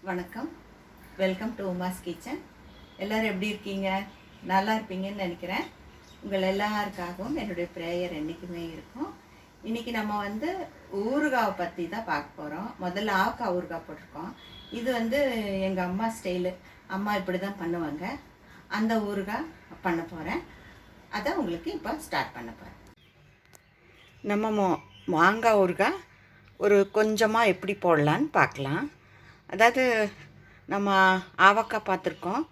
வணக்கம். Welcome to Uma's kitchen. எல்லோரும் எப்படி இருக்கீங்க? நல்லா இருப்பீங்கன்னு நினைக்கிறேன். உங்கள் எல்லாருக்காகவும் என்னுடைய ப்ரேயர் என்றைக்குமே இருக்கும். இன்றைக்கி நம்ம ஊறுகாவை பற்றி தான் பார்க்க போகிறோம். முதல்ல ஆவக்காய் ஊறுகாய் போட்டிருக்கோம். இது எங்கள் அம்மா ஸ்டைலு. அம்மா இப்படி தான் பண்ணுவாங்க. அந்த ஊறுகாய் பண்ண போகிறேன். அதை உங்களுக்கு இப்போ ஸ்டார்ட் பண்ண போகிறேன். நம்ம மாங்காய் ஊறுகாய் ஒரு கொஞ்சமாக எப்படி போடலான்னு பார்க்கலாம். அதாவது நம்ம ஆவக்காய் பார்த்துருக்கோம்.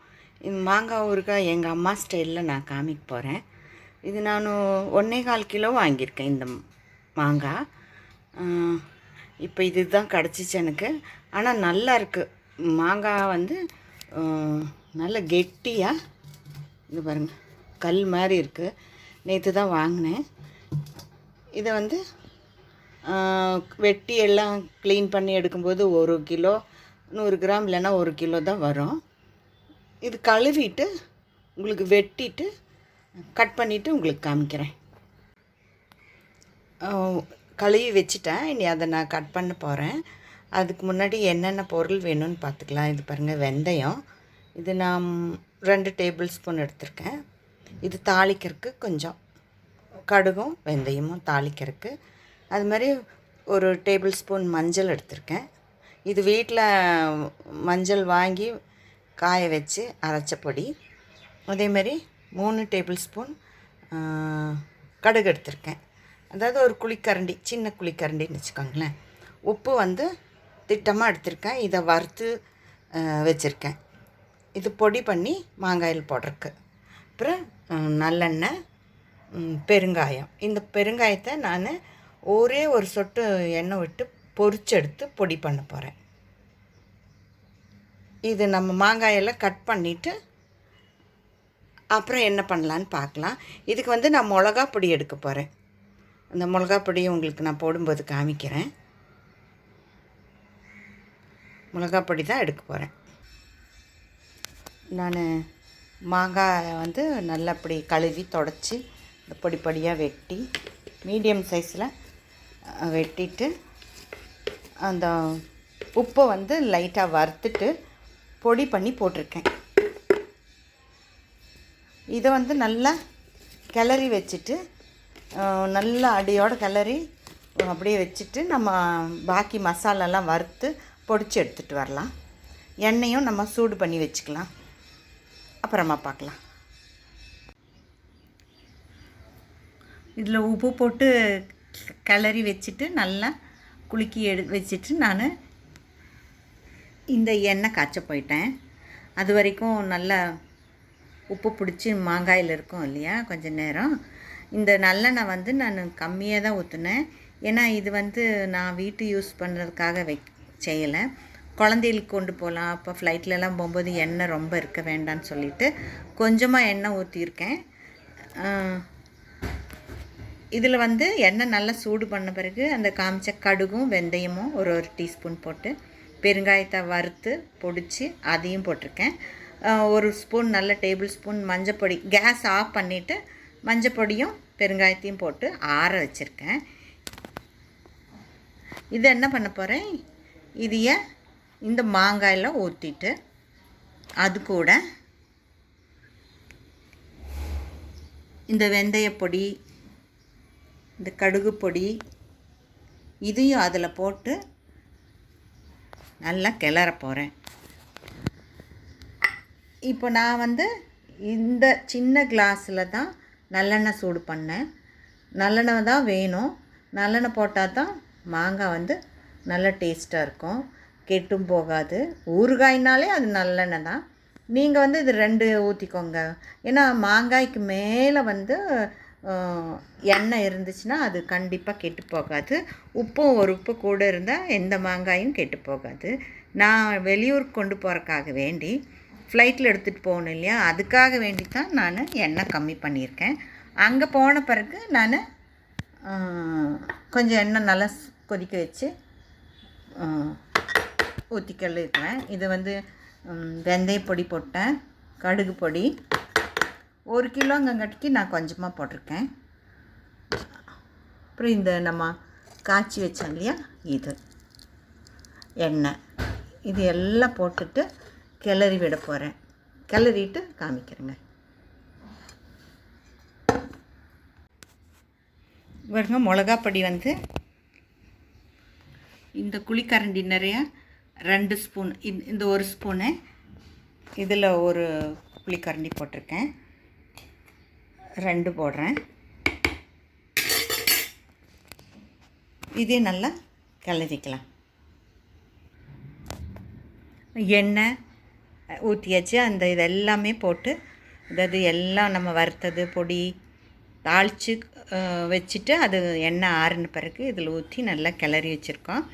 இந்த மாங்காய் ஊறுகாய் எங்கள் அம்மா ஸ்டைலில் நான் காமிக்க போகிறேன். இது நான் 1.25 கிலோ வாங்கியிருக்கேன் இந்த மாங்காய். இப்போ இது தான் கிடச்சிச்சு எனக்கு. ஆனால் நல்லா இருக்குது மாங்காய். நல்ல கெட்டியாக இது பாருங்கள், கல் மாதிரி இருக்குது. நேற்று தான் வாங்கினேன். இதை வெட்டி எல்லாம் க்ளீன் பண்ணி எடுக்கும்போது 1 கிலோ 100 கிராம் இல்லைன்னா 1 கிலோ தான் வரும். இது கழுவிட்டு உங்களுக்கு வெட்டிட்டு கட் பண்ணிவிட்டு உங்களுக்கு காமிக்கிறேன். கழுவி வச்சுட்டேன். இனி அதை நான் கட் பண்ண போகிறேன். அதுக்கு முன்னாடி என்னென்ன பொருள் வேணும்னு பார்த்துக்கலாம். இது பாருங்கள், வெந்தயம். இது நான் 2 டேபிள் ஸ்பூன் எடுத்திருக்கேன். இது தாளிக்கிறதுக்கு கொஞ்சம் கடுகும் வெந்தயமும் தாளிக்கிறதுக்கு. அது மாதிரி 1 டேபிள் ஸ்பூன் மஞ்சள் எடுத்திருக்கேன். இது வீட்டில் மஞ்சள் வாங்கி காய வச்சு அரைச்ச பொடி. அதேமாதிரி 3 டேபிள் ஸ்பூன் கடுகு எடுத்திருக்கேன். அதாவது ஒரு குழிக்கரண்டி, சின்ன குழிக்கரண்டின்னு வச்சுக்கோங்களேன். உப்பு திட்டமாக எடுத்திருக்கேன். இதை வறுத்து வச்சுருக்கேன். இது பொடி பண்ணி மாங்காயில் போடுறதுக்கு. அப்புறம் நல்லெண்ணெய், பெருங்காயம். இந்த பெருங்காயத்தை நான் ஒரே ஒரு சொட்டு எண்ணெய் விட்டு பொரிச்சு எடுத்து பொடி பண்ண போகிறேன். இது நம்ம மாங்காயெல்லாம் கட் பண்ணிவிட்டு அப்புறம் என்ன பண்ணலான்னு பார்க்கலாம். இதுக்கு நான் மிளகா பொடி எடுக்க போகிறேன். அந்த மிளகா பொடியை உங்களுக்கு நான் போடும்போது காமிக்கிறேன். மிளகா பொடி தான் எடுக்க போகிறேன். நான் மாங்காய் நல்லா அப்படி கழுவி தொடச்சி இந்த பொடி பொடியாக வெட்டி மீடியம் சைஸில் வெட்டிட்டு அந்த உப்பை லைட்டாக வறுத்துட்டு பொடி பண்ணி போட்டிருக்கேன். இதை நல்லா கிளறி வச்சுட்டு நல்லா அடியோடு கிளறி அப்படியே வச்சுட்டு நம்ம பாக்கி மசாலாலாம் வறுத்து பொடிச்சு எடுத்துகிட்டு வரலாம். எண்ணெயும் நம்ம சூடு பண்ணி வச்சுக்கலாம். அப்புறமா பார்க்கலாம். இதில் உப்பு போட்டு கிளறி வச்சுட்டு நல்லா குலுக்கி வச்சுட்டு நான் இந்த எண்ணெய் காய்ச்ச போயிட்டேன். அது வரைக்கும் நல்லா உப்பு பிடிச்சி மாங்காயில் இருக்கும் இல்லையா, கொஞ்சம் நேரம். இந்த நல்லெண்ணெய் நான் கம்மியாக தான் ஊற்றுனேன். ஏன்னா இது நான் வீட்டு யூஸ் பண்ணுறதுக்காக செய்யலை. குழந்தைகளுக்கு கொண்டு போகலாம். அப்போ ஃப்ளைட்லலாம் போகும்போது எண்ணெய் ரொம்ப இருக்க வேண்டான்னு சொல்லிவிட்டு கொஞ்சமாக எண்ணெய் ஊற்றியிருக்கேன். இதில் எண்ணெய் நல்லா சூடு பண்ண பிறகு அந்த காமிச்ச கடுகும் வெந்தயமும் ஒரு டீஸ்பூன் போட்டு பெருங்காயத்தை வறுத்து பொடிச்சு அதையும் போட்டிருக்கேன். 1 ஸ்பூன் நல்ல டேபிள் ஸ்பூன் மஞ்சப்பொடி. கேஸ் ஆஃப் பண்ணிவிட்டு மஞ்சப்பொடியும் பெருங்காயத்தையும் போட்டு ஆற வச்சுருக்கேன். இதை என்ன பண்ண போகிறேன், இதைய இந்த மாங்காயில் ஊற்றிட்டு அது கூட இந்த வெந்தயப்பொடி, இந்த கடுகு பொடி இதையும் அதில் போட்டு நல்லா கிளற போகிறேன். இப்போ நான் இந்த சின்ன கிளாஸில் தான் நல்லெண்ணெய் சூடு பண்ணேன். நல்லெண்ணெய் தான் வேணும். நல்லெண்ணெய் போட்டால் தான் மாங்காய் நல்ல டேஸ்ட்டாக இருக்கும், கெட்டும் போகாது. ஊறுகாய்னாலே அது நல்லெண்ணெய் தான். நீங்கள் இது 2 ஊற்றிக்கோங்க. ஏன்னா மாங்காய்க்கு மேலே எண்ணெய் இருந்துச்சுன்னா அது கண்டிப்பாக கெட்டு போகாது. உப்பும் ஒரு உப்பு கூட இருந்தால் எந்த மாங்காயும் கெட்டு போகாது. நான் வெளியூருக்கு கொண்டு போகிறக்காக வேண்டி ஃப்ளைட்டில் எடுத்துகிட்டு போகணும் இல்லையா, அதுக்காக வேண்டி தான் நான் எண்ணெய் கம்மி பண்ணியிருக்கேன். அங்கே போன பிறகு நான் கொஞ்சம் எண்ணெய் நல்லா கொதிக்க வச்சு ஊற்றிக்கல்லுக்குவேன். இது வெந்தயப்பொடி போட்டேன், கடுகு பொடி 1 கிலோங்கட்டிக்கு நான் கொஞ்சமாக போட்டிருக்கேன். அப்புறம் இந்த நம்ம காய்ச்சி வச்சோம் இல்லையா, இது எண்ணெய் இது எல்லாம் போட்டுட்டு கிளறி விட போகிறேன். கிளறிட்டு காமிக்கிறேங்க. பாருங்க, மிளகாப்பொடி வந்து இந்த குழிக்கரண்டி நிறைய 2 ஸ்பூன், இந்த 1 ஸ்பூனு, இதில் ஒரு குழிக்கரண்டி போட்டிருக்கேன், 2 போடுறேன். இதே நல்லா கிளறிக்கலாம். எண்ணெய் ஊற்றியாச்சு. அந்த இதெல்லாமே போட்டு, அதாவது எல்லாம் நம்ம வறுத்தது பொடி தாளித்து வச்சுட்டு அது எண்ணெய் ஆறின பிறகு இதில் ஊற்றி நல்லா கிளறி வச்சுருக்கோம்.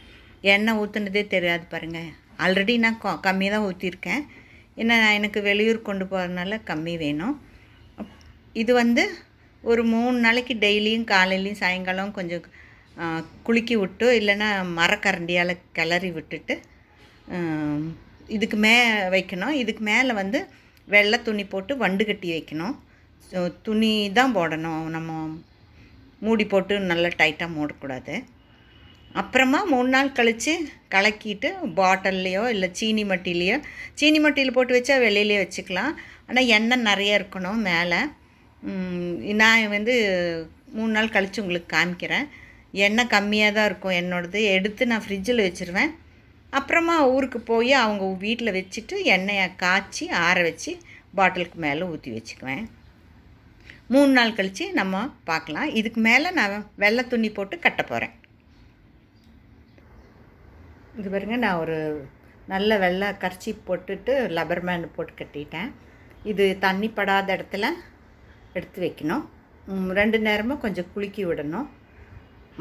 எண்ணெய் ஊற்றுனதே தெரியாது பாருங்கள். ஆல்ரெடி நான் கம்மி தான் ஊற்றிருக்கேன். ஏன்னா எனக்கு வெளியூர் கொண்டு போகிறதுனால கம்மி வேணும். இது வந்து ஒரு 3 நாளைக்கு டெய்லியும் காலையிலையும் சாயங்காலம் கொஞ்சம் குலுக்கி விட்டு, இல்லைன்னா மரக்கரண்டியால் கிளறி விட்டுட்டு இதுக்கு வைக்கணும். இதுக்கு மேலே வந்து வெள்ளை துணி போட்டு வண்டு கட்டி வைக்கணும். துணி தான் போடணும், நம்ம மூடி போட்டு நல்லா டைட்டாக மூடக்கூடாது. அப்புறமா 3 நாள் கழித்து கலக்கிட்டு பாட்டில்லையோ இல்லை சீனி மட்டியில் போட்டு வச்சா வெளியிலே வச்சுக்கலாம். ஆனால் எண்ணெய் நிறைய இருக்கணும் மேலே. நான் வந்து 3 நாள் கழித்து உங்களுக்கு காமிக்கிறேன். எண்ணெய் கம்மியாக தான் இருக்கும் என்னோடது. எடுத்து நான் ஃப்ரிட்ஜில் வச்சுருவேன். அப்புறமா ஊருக்கு போய் அவங்க வீட்டில் வச்சுட்டு எண்ணெயை காய்ச்சி ஆற வச்சு பாட்டிலுக்கு மேலே ஊற்றி வச்சுக்குவேன். 3 நாள் கழித்து நம்ம பார்க்கலாம். இதுக்கு மேலே நான் வெள்ளை துணி போட்டு கட்ட போகிறேன். இது பாருங்க, நான் ஒரு நல்ல வெள்ளை கர்ச்சி போட்டுட்டு லப்பர் பேண்ட் போட்டு கட்டிட்டேன். இது தண்ணி படாத இடத்துல எடுத்து வைக்கணும். 2 நேரமும் கொஞ்சம் குலுக்கி விடணும்.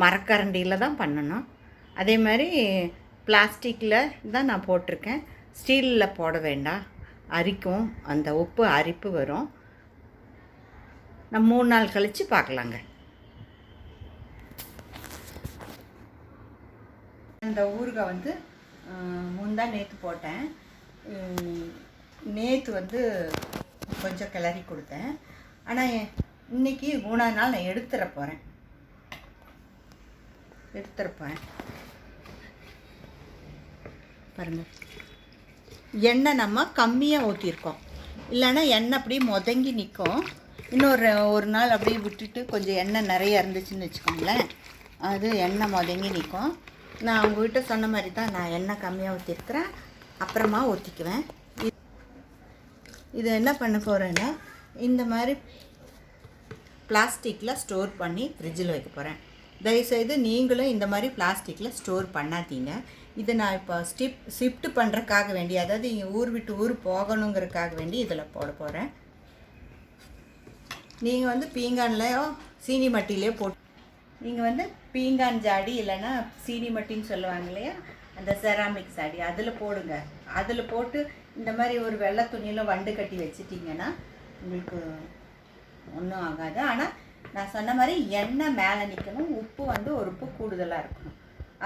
மரக்கரண்டியில் தான் பண்ணணும். அதே மாதிரி பிளாஸ்டிக்கில் தான் நான் போட்டிருக்கேன். ஸ்டீலில் போட வேண்டாம், அரிக்கும், அந்த உப்பு அரிப்பு வரும். நான் 3 நாள் கழித்து பார்க்கலாங்க. இந்த ஊறுகாய் வந்து முந்தா நேற்று போட்டேன். நேற்று வந்து கொஞ்சம் கிளறி கொடுத்தேன். ஆனால் இன்றைக்கி 3ஆவது நாள் நான் எடுத்துட போகிறேன். பாருங்கள், எண்ணெய் நம்ம கம்மியாக ஊற்றிருக்கோம். இல்லைன்னா எண்ணெய் அப்படியே முதங்கி நிற்கும். ஒரு நாள் அப்படியே விட்டுட்டு கொஞ்சம் எண்ணெய் நிறைய இருந்துச்சுன்னு வச்சுக்கோங்களேன், அது எண்ணெய் முதங்கி நிற்கும். நான் உங்கள்கிட்ட சொன்ன மாதிரி தான் நான் எண்ணெய் கம்மியாக ஊற்றிருக்கிறேன். அப்புறமா ஊற்றிக்குவேன். இது என்ன பண்ண போகிறேன்னா, இந்த மாதிரி பிளாஸ்டிக்கில் ஸ்டோர் பண்ணி ஃப்ரிட்ஜில் வைக்க போகிறேன். தயவுசெய்து நீங்களும் இந்த மாதிரி பிளாஸ்டிக்கில் ஸ்டோர் பண்ணாதீங்க. இதை நான் இப்போ ஷிஃப்ட் பண்ணுறதுக்காக வேண்டி, அதாவது இங்கே ஊர் விட்டு ஊர் போகணுங்கிறதுக்காக வேண்டி இதில் போட போகிறேன். நீங்கள் வந்து பீங்கான்லையோ சீனி மட்டிலையோ போட்டு, நீங்கள் வந்து பீங்கான் ஜாடி இல்லைன்னா சீனி மட்டின்னு சொல்லுவாங்க இல்லையா, அந்த செராமிக் ஜாடி, அதில் போடுங்க. அதில் போட்டு இந்த மாதிரி ஒரு வெள்ளை துணியில் வண்டு கட்டி வச்சிட்டிங்கன்னா உங்களுக்கு ஒன்றும் ஆகாது. ஆனால் நான் சொன்ன மாதிரி எண்ணெய் மேலே நிற்கணும், உப்பு வந்து ஒரு உப்பு கூடுதலாக இருக்கணும்,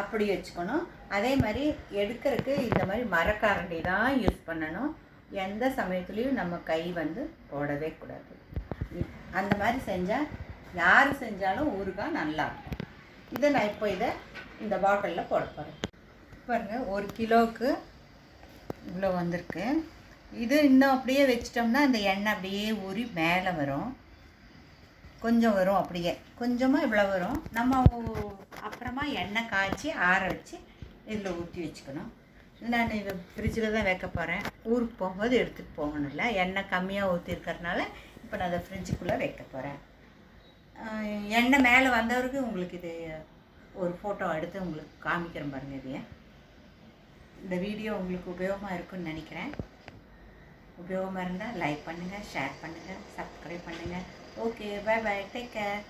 அப்படி வச்சுக்கணும். அதே மாதிரி எடுக்கிறதுக்கு இந்த மாதிரி மரக்கரண்டி தான் யூஸ் பண்ணணும். எந்த சமயத்துலேயும் நம்ம கை வந்து போடவே கூடாது. அந்த மாதிரி செஞ்சால் யார் செஞ்சாலும் ஊறுகாய் நல்லாயிருக்கும். இதை நான் இப்போ இந்த பாட்டிலில் போட போகிறேன். பாருங்கள், 1 கிலோவுக்கு இவ்வளோ வந்திருக்கு. இது இன்னும் அப்படியே வச்சிட்டோம்னா அந்த எண்ணெய் அப்படியே ஊறி மேலே வரும். கொஞ்சம் வரும், அப்படியே கொஞ்சமாக இவ்வளோ வரும். நம்ம அப்புறமா எண்ணெய் காய்ச்சி ஆற வச்சு இதில் ஊற்றி வச்சுக்கணும். நான் இதை ஃப்ரிட்ஜில் தான் வைக்க போகிறேன். ஊருக்கு போகும்போது எடுத்துகிட்டு போகணும்ல, எண்ணெய் கம்மியாக ஊற்றிருக்கறனால இப்போ நான் அதை ஃப்ரிட்ஜுக்குள்ளே வைக்க போகிறேன். எண்ணெய் மேலே வந்தவருக்கு உங்களுக்கு இது ஒரு ஃபோட்டோ எடுத்து உங்களுக்கு காமிக்கிறேன் பாருங்கள். இதையே இந்த வீடியோ உங்களுக்கு உபயோகமாக இருக்குன்னு நினைக்கிறேன். உபயோகமாக இருந்தால் லைக் பண்ணுங்கள், ஷேர் பண்ணுங்கள், சப்ஸ்கிரைப் பண்ணுங்கள். Okay, bye bye, take care.